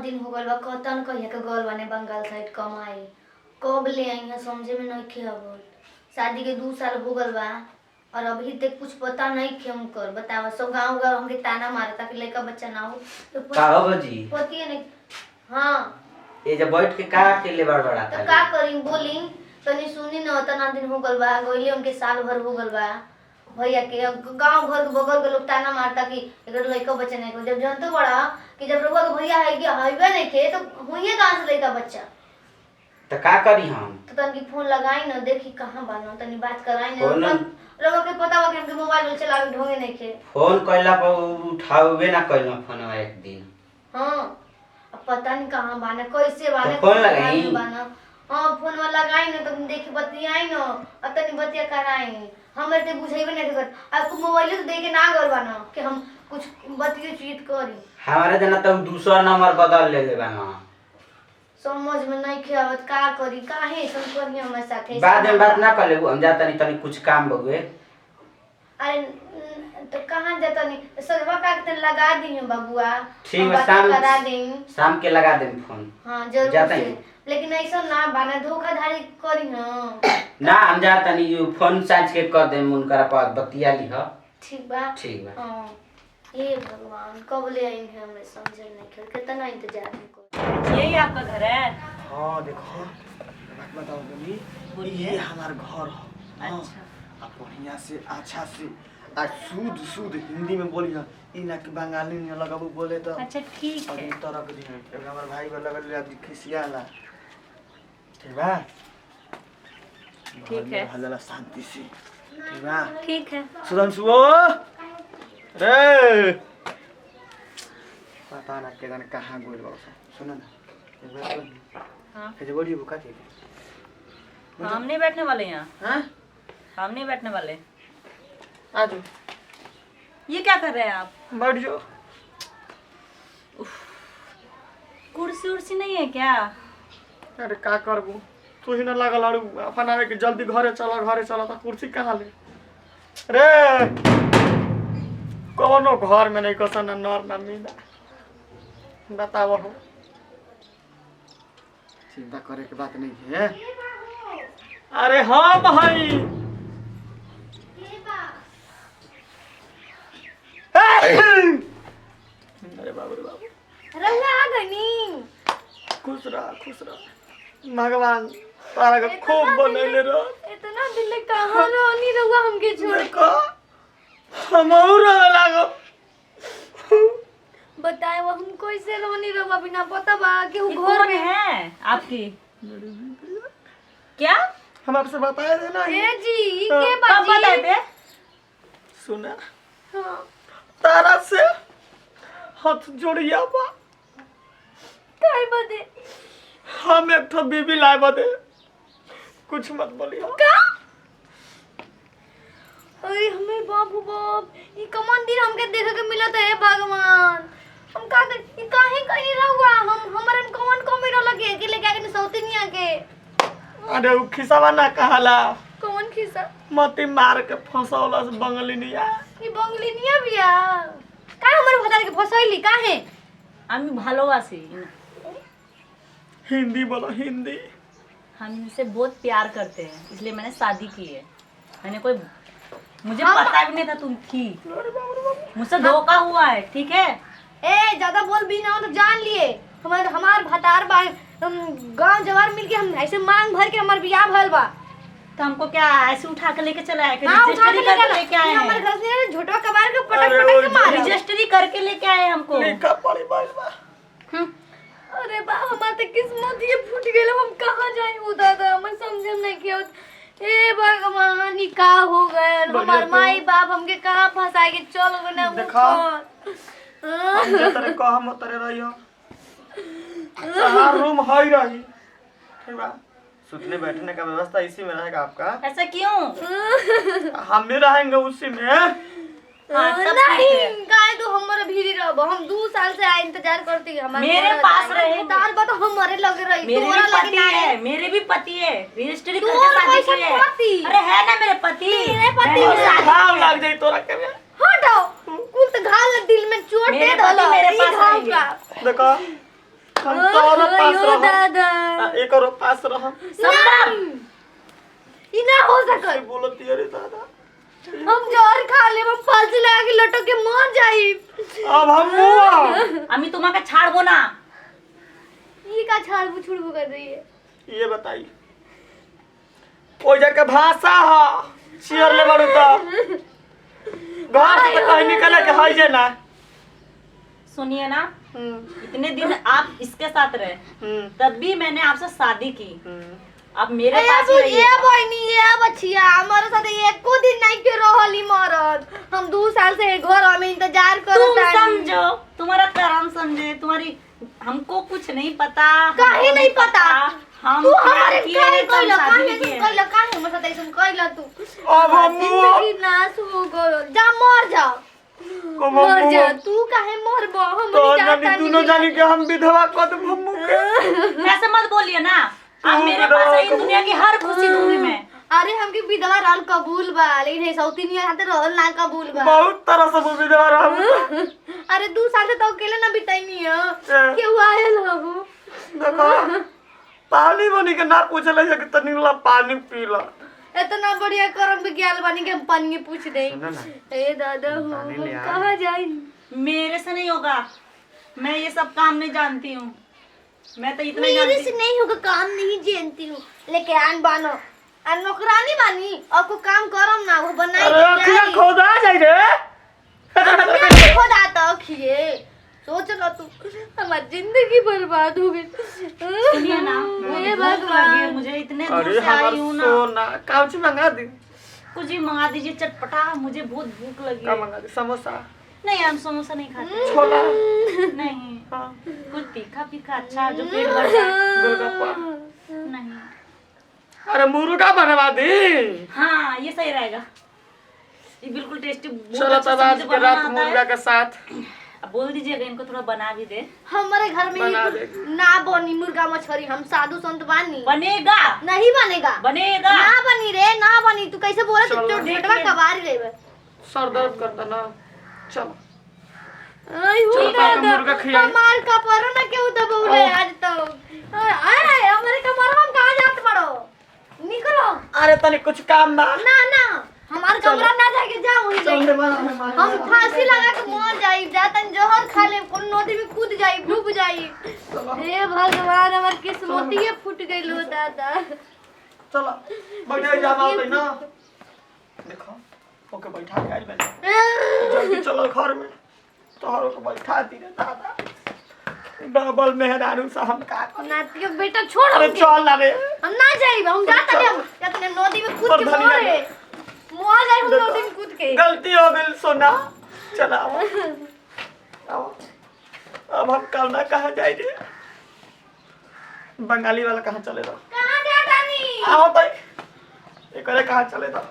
दिन हो गल बा कतन कहिया के गल बाने बंगाल साइड कमाई कब ले आई है समझे में नहीं खे अब शादी के 2 साल हो गल बा और अभी तक कुछ पता नहीं क्यों कर बतावा सब गांव गांव हमके ताना मारता कि लड़का बच्चा ना हो तो का हो जी पति है नहीं। हाँ ये जब बैठ के का अकेले बड़बड़ाता तो का करी बोली तनी सुनी न तना दिन हो गल बा गइले उनके साल भर हो गल बा भैया के गांव घर के बगल के लोग ताना मारता कि एकर लड़का बच्चा नहीं को जब जानते बड़ा कि जब रउआ के भैया है कि हाईवे नहीं खे तो हुइए कहां से लड़का बच्चा तो का करी हम तो तनी फोन लगाई न देखी कहां बानो तनी बात कराई न रउआ के पता बा कि हमके मोबाइल चलावे ढोंगे नहीं खे फोन कइला पर उठावे ना कइला फोनवा एक दिन। हां अब पता नहीं कहां बाना कैसे बाना तो फोन लगाई हां फोनवा लगाई न तो देखी बतियाई न अब तनी बतिया कराई हमरे ते बुझाइबे नहीं कर अब मोबाइल तो दे के ना गरबा न कि हम कुछ बतियो चीत करी हमारे जना तो दूसरा नंबर बदल ले लेबा ना समझ में नहीं खेवत का करी काहे ऐसा करी हमारे साथे बाद में बात ना कर लेबू हम जाता नहीं तनी कुछ काम बउए। अरे तो कहां जाता नहीं सरवा का के लगा दी है बाबूआ ठीक है शाम करा दे शाम के लगा देम फोन। हां जरूर जाता से ही लेकिन ऐसा ना बाना धोखाधड़ी करी न ना हम जाता नहीं फोन साइज के कर देम उनकरा पास बतिया ली ह ठीक बा हां हे भगवान कब ले आई है हमें समझ नहीं खेल कितना इंतजार को यही आपका घर है? हाँ देखो बात बताओ बनी ये हमार घर है। अच्छा अब बढ़िया से अच्छा से आज शुद्ध शुद्ध हिंदी में बोली है ई ना कि बंगाली में लगाबू बोले तो अच्छा ठीक है। अभी तरह के दिन एगो हमार भाई वाला लगल आज खिसियाला ठीक बा ठीक है हल्ला शांति से ठीक बा ठीक है। सुधांशु रे पता ना के जाने कहाँ गोल बा सुन ना हाँ ये बड़ी बुका थी हम नहीं बैठने वाले यहाँ। हाँ हम नहीं बैठने वाले। आ जाओ ये क्या कर रहे हैं आप? बैठ जाओ। कुर्सी उर्सी नहीं है क्या? अरे का करबू तू ही ना लागल आड़ू अपन आवे के जल्दी घरे चला तो कुर्सी कहाँ ले रे कौनो घर में नहीं कसन नर ना मीना बताओ हो चिंता करे के बात नहीं है। अरे हाँ भाई अरे बाबू रहुआ आ गनी खुश रह भगवान तारा के खूब बनैले रह इतना दिल कहां रहनी रहुआ हमके छोड़ देखो हम और लागो बताए वो हम कैसे रहनी रहुआ बिना पता बा कि वो घर घर में में है आपकी? क्या हम आपसे बताए थे ना ए जी हाँ, के कब बाजी बताए थे? सुना हां तारा से हाथ जोड़िया बा काय बदे हम एक ठो बीबी लाए बदे कुछ मत बोलियो का अरे हमें बाबू बाप ये कमान दिन हमके देखे के मिलत है भगवान हम का ये काहे कहीं रहुआ हम हमारे में कौन कमी रह लगे के लेके आके सौती नहीं आके अरे उ खिसावा ना कहाला कौन खिसा मती मार के फंसौला से बंगलिनिया ये बंगलिनिया बिया का हमर भतार के फसैली काहे আমি ভালোবাসি हिंदी बोलो हिंदी हम इनसे बहुत प्यार करते हैं इसलिए मैंने शादी की है। मैंने कोई मुझे हम- पता भी नहीं था तुम थी। मुझसे धोखा हुआ है ठीक है। ए ज्यादा बोल भी ना हो तो जान लिए हमार भतार बा गांव जवार मिल के हम ऐसे मांग भर के हमार बियाह भइल बा तो हमको क्या ऐसे उठा के लेके चला है कि हां उठा के लेके आए हमारे हैं? घर से झोटवा कबार के पटक अरे पटक के वो मारे रजिस्ट्री करके लेके आए हमको। लिखा पड़ी बाइल बा अरे बा हमार तो किस्मत ये फूट गेल हम कहां जाई हो दादा हम समझ नहीं के ए भगवान ई का हो गए हमार माई बाप हमके कहां फंसा के चल गए ना देखा। हम जे तेरे कहा मत तेरे रहियो चार रूम हाई रही ठीक बा सुतने बैठने का व्यवस्था इसी में रहेगा आपका। ऐसा क्यों? हम भी रहेंगे उसी में। हाँ, सब ठीक नहीं है। काहे तो हमारे भीरी रहब हम 2 साल से आ इंतजार करती हमारे मेरे पास रहे। तार बा तो हमारे लगे रही मेरे भी तोरा लगे पति ना है, मेरे भी पति है, रजिस्ट्री तोर करके शादी कैसन की है। पति? अरे है ना मेरे पति। मेरे पति मैंने है। शादी घाव की है। लग जाई तोरा के में। हटो कुल तो घाल दिल में चोट मेरे दे पति दलो मेरे ई पास घाव रहेंगे। का देखो हम तोरा पास अयो रह दादा एकरो पास रह ई ना हो सकल बोलती अरे दादा हम जहर खा ले हम फांसी लगा के लटक के मर जाई अब हम मुआ আমি তোমাকে ছাড়বো না। ई का छाड़बू छुड़बू कर रही है ये बताई कोई जाके भाषा है शेयर ले बारू तो घर से तो कहीं निकले के है जे ना सुनिए ना, इतने दिन आप इसके साथ रहे, तब भी मैंने आपसे शादी की। अब मेरे पास ही ये रहिएगा। बहनी ये बच्चिया हमारे साथ एको दिन नहीं के रहली मरद हम 2 साल से घर में इंतजार तुम करत आनी समझो, तुम्हारा कर्म समझे, तुम्हारी हमको कुछ नहीं पता। काहे हमको नहीं पता हम तू प्यार हमारे किए काहे हैं, तुम कइला शादी काहे किए। कइला काहे हमरे साथ ऐसन कइला तू अब हम जिंदगी नाश हो गयो जा मर जा मर जा तू काहे मरबो हम तो नहीं ननी जाता दोनों जानी के हम विधवा कर दे हम के ऐसे मत बोलिए ना, आप मेरे पास है दुनिया की हर खुशी दूंगी मैं। अरे हमके विधवा रहल कबूल बा लेकिन है सौतीनिया हाथे रहल ना कबूल बा बहुत तरह से वो विधवा रह अरे 2 साल से तो अकेले ना बिताईनी है केहू आयल हो देखो पानी बनी के ना पूछले कि तनी ला पानी पी ला इतना बढ़िया करम विज्ञान बनी के हम पानी के पूछ दे सुनो ना ए दादा हो पानी ले आ। कहाँ जाई मेरे से नहीं होगा, मैं ये सब काम नहीं जानती हूँ। मैं तो इतना ही मेरे जानती से नहीं होगा काम नहीं जानती हूँ लेके आन बानो और नौकरानी बानी और को काम करम ना वो बनाई अरे अखिया खोदा जाई रे खुद आता खिए सोच लो तू हमारी जिंदगी बर्बाद हो गई सुनिए ना, हे भूख लगी है भगवान मुझे, इतने दूर अरे से हमार आई हूँ ना। सोना काउच मंगा दी कुछ ही मंगा दीजिए चटपटा, मुझे बहुत भूख लगी का है। मंगा दी समोसा नहीं, हम समोसा नहीं खाते। छोला नहीं, हाँ कुछ तीखा पीखा अच्छा जो पेट भर जाए। गोलगप्पा नहीं, अरे मुर्गा बनवा दी हाँ ये सही रहेगा, ये बिल्कुल टेस्टी। चलो तब आज के रात मुर्गा के साथ अब बोल दीजिएगा इनको थोड़ा बना भी दे। हमारे घर में बना ये दे। ना बनी मुर्गा मछली हम साधु संत बानी बनेगा नहीं बनेगा बनेगा। ना बनी रे ना बनी तू कैसे बोला तू चलो। ढेटवा कबारी रे सर दर्द करता ना चलो आई हो चलो पापा दादा मुर्गा खियाई। हमार कपड़ा ना क्यों दबौले आज तो अरे हमारे कमरा हम कहां जात पड़ो निकलो अरे तनी कुछ काम ना ना ना हमारे कमरा ना जाके जाओ वहीं चल जाके दे हम फांसी लगा के मर जाई जातन जहर खा ले कोन नदी में कूद जाई डूब जाई हे भगवान हमार किस्मतिए फूट गइल हो दादा चलो बैठे जा बात है ना देखो ओके बैठा के आइल बने जल्दी चलो घर में तोहरो को बैठा दी रे दादा डबल मेहरारू से हम का नातियो बेटा छोड़ अरे हमके। चल ना रे हम ना जाई हम जाता नहीं हम जातने नदी में कूद के और धनिया मरे मर जाई हम नदी में कूद के गलती हो गई सोना चला आओ अब हम कल ना कहाँ जाए रे बंगाली वाला कहाँ चले दो कहां जाता नहीं आओ भाई ये करे कहाँ चले दो